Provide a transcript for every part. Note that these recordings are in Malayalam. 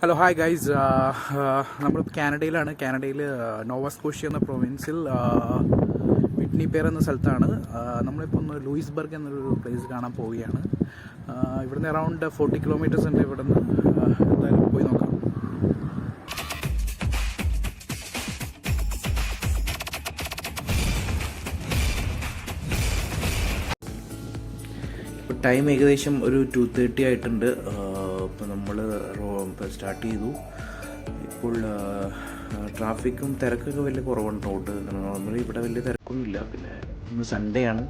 Hello hi guys. നമ്മൾ കാനഡയിലാണ്. കാനഡയിൽ നോവാസ്കോഷ്യ എന്ന പ്രൊവിൻസിൽ വിറ്റ്നി പേർ എന്ന സ്ഥലത്താണ്. നമ്മളിപ്പോൾ ഒന്ന് ലൂയിസ്ബർഗ് എന്നൊരു പ്ലേസ് കാണാൻ പോവുകയാണ്. ഇവിടുന്ന് അറൗണ്ട് 40 കിലോമീറ്റേഴ്സ് ഉണ്ട്. ഇവിടുന്ന് എന്തായാലും പോയി നോക്കാം. ഇപ്പോൾ ടൈം ഏകദേശം ഒരു 2:30 ആയിട്ടുണ്ട്. ഇപ്പോൾ നമ്മൾ സ്റ്റാർട്ട് ചെയ്തു. ഇപ്പോൾ ട്രാഫിക്കും തിരക്കൊക്കെ വലിയ കുറവുണ്ട്. റോഡ് നോർമലി ഇവിടെ വലിയ തിരക്കൊന്നുമില്ല. പിന്നെ ഇന്ന് സൺഡേ ആണ്.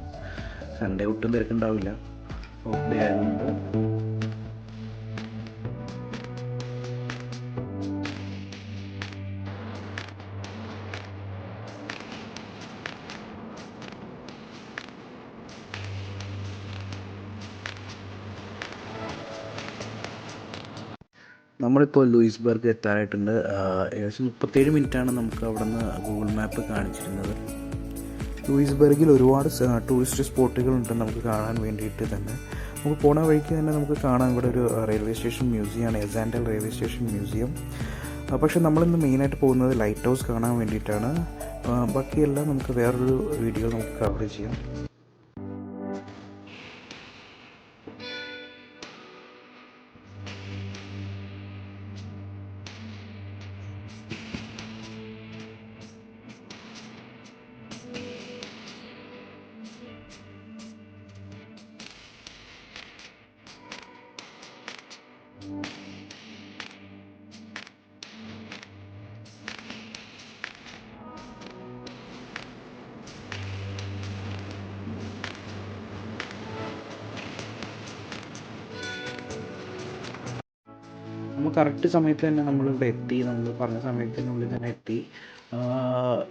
സൺഡേ ഒട്ടും തിരക്കുണ്ടാവില്ല. ഓഫ് ഡേ ആയതുകൊണ്ട് നമ്മളിപ്പോൾ ലൂയിസ്ബർഗ് എത്താനായിട്ടുണ്ട്. ഏകദേശം 37 മിനിറ്റാണ് നമുക്ക് അവിടെ നിന്ന് ഗൂഗിൾ മാപ്പ് കാണിച്ചിരുന്നത്. ലൂയിസ്ബർഗിൽ ഒരുപാട് ടൂറിസ്റ്റ് സ്പോട്ടുകളുണ്ട് നമുക്ക് കാണാൻ വേണ്ടിയിട്ട് തന്നെ. നമുക്ക് പോണ വഴിക്ക് തന്നെ നമുക്ക് കാണാൻ ഇവിടെ ഒരു റെയിൽവേ സ്റ്റേഷൻ മ്യൂസിയമാണ്, എസാൻഡൽ റെയിൽവേ സ്റ്റേഷൻ മ്യൂസിയം. പക്ഷേ നമ്മളിന്ന് മെയിനായിട്ട് പോകുന്നത് ലൈറ്റ് ഹൗസ് കാണാൻ വേണ്ടിയിട്ടാണ്. ബാക്കിയെല്ലാം നമുക്ക് വേറൊരു വീഡിയോ നമുക്ക് കവർ ചെയ്യാം. നമ്മൾ കറക്റ്റ് സമയത്ത് തന്നെ നമ്മളിവിടെ എത്തി. നമ്മൾ പറഞ്ഞ സമയത്തിനുള്ളിൽ തന്നെ എത്തി.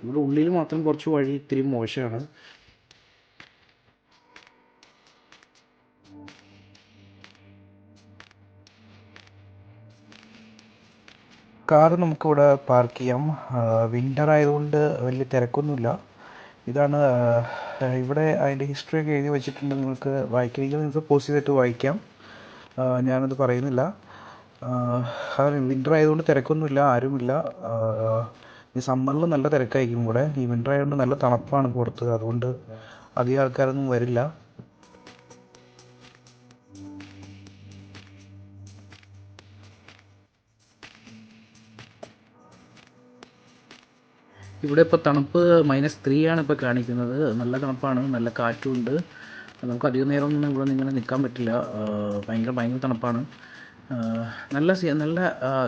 ഇവിടെ ഉള്ളിൽ മാത്രം കുറച്ച് വഴി ഇത്തിരി മോശമാണ്. കാറ് നമുക്കിവിടെ പാർക്ക് ചെയ്യാം. വിൻ്റർ ആയതുകൊണ്ട് വലിയ തിരക്കൊന്നുമില്ല. ഇതാണ് ഇവിടെ അതിൻ്റെ ഹിസ്റ്ററി ഒക്കെ എഴുതി വെച്ചിട്ടുണ്ട്. നിങ്ങൾക്ക് വായിക്കണമെങ്കിൽ നിങ്ങൾക്ക് പോസ് ചെയ്തിട്ട് വായിക്കാം. ഞാനത് പറയുന്നില്ല. വിൻ്റർ ആയതുകൊണ്ട് തിരക്കൊന്നുമില്ല, ആരുമില്ല. ഈ സമ്മറിൽ നല്ല തിരക്കായിരിക്കും ഇവിടെ. ഈ വിൻ്റർ ആയതുകൊണ്ട് നല്ല തണുപ്പാണ് പുറത്ത്, അതുകൊണ്ട് അധികം ആൾക്കാരൊന്നും വരില്ല. ഇവിടെ ഇപ്പോൾ തണുപ്പ് -3 ആണ് ഇപ്പോൾ കാണിക്കുന്നത്. നല്ല തണുപ്പാണ്, നല്ല കാറ്റുമുണ്ട്. നമുക്ക് അധികം നേരം ഒന്നും ഇവിടെ ഇങ്ങനെ നിൽക്കാൻ പറ്റില്ല. ഭയങ്കര തണുപ്പാണ്. നല്ല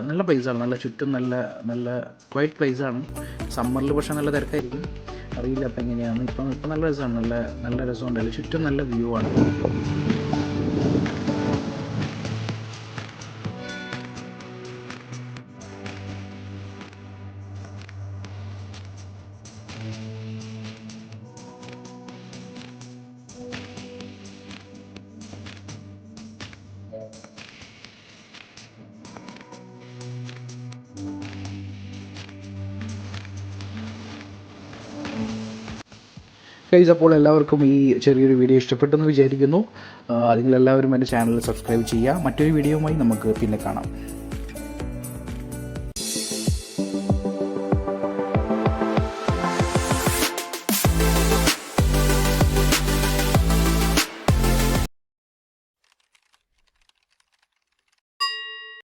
നല്ല പ്ലേസാണ്. നല്ല ചുറ്റും നല്ല നല്ല ക്വയറ്റ് പ്ലേസാണ്. സമ്മറിൽ പക്ഷേ നല്ല തിരക്കായിരിക്കും. അറിയില്ല അപ്പം എങ്ങനെയാണ്. ഇപ്പം നല്ല രസമാണ്. നല്ല രസമുണ്ടല്ലോ. ചുറ്റും നല്ല വ്യൂ ആണ്. ഗൈസ്, അപ്പോൾ എല്ലാവർക്കും ഈ ചെറിയൊരു വീഡിയോ ഇഷ്ടപ്പെട്ടെന്ന് വിചാരിക്കുന്നു. നിങ്ങളെല്ലാവരും എൻ്റെ ചാനൽ സബ്സ്ക്രൈബ് ചെയ്യുക. മറ്റൊരു വീഡിയോയുമായി നമുക്ക് പിന്നെ കാണാം.